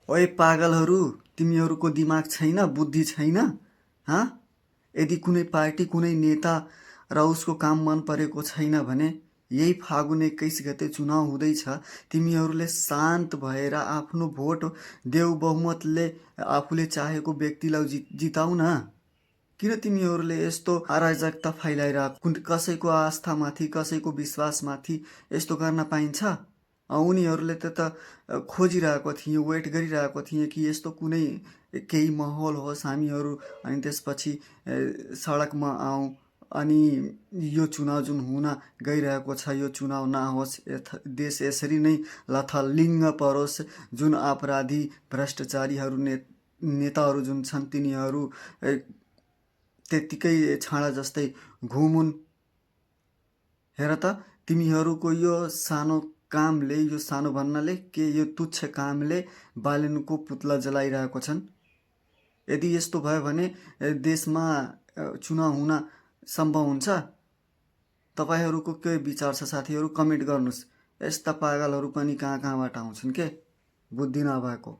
ओए पागलहरू, तिमीहरूको दिमाग छैन, बुद्धि छैन? हाँ? यदि कुनै पार्टी, कुनै नेता र उसको काम मन परेको छैन भने यही फागुन 21 गते चुनाव हुँदैछ, तिमीहरूले शान्त भएर आफ्नो भोट देऊ, बहुमतले आफूले चाहेको व्यक्तिलाई जिताउ न। किन तिमीहरूले यस्तो अराजकता फैलाइरहेको, कसैको आस्थामाथि, कसैको विश्वासमाथि यस्तो गर्न पाइन्छ? उनीहरूले खोजिरहेको थिएँ, वेट गरिरहेको थिएँ कि यस्तो कुनै केही माहौल होस्, हामीहरू अनि त्यसपछि सडकमा आउँ, अनि यो चुनाव जुन हुन गइरहेको छ यो चुनाव नहोस्, देश यसरी नै लथालिङ्ग परोस्, जुन अपराधी भ्रष्टाचारीहरू नेताहरू जुन छन् तिनीहरू त्यत्तिकै छाडा जस्तै घुमुन्। हेर त, तिमीहरूको यो सानो कामले, यो सानो भन्नाले के, यो तुच्छ कामले बालेनको पुतला जलाइरहेको छन्। यदि यस्तो भयो भने देशमा चुनाव हुन सम्भव हुन्छ? तपाईँहरूको के विचार छ साथीहरू? कमेन्ट गर्नुहोस्। यस्ता पागलहरू पनि कहाँ कहाँबाट आउँछन् के, बुद्धि नभएको।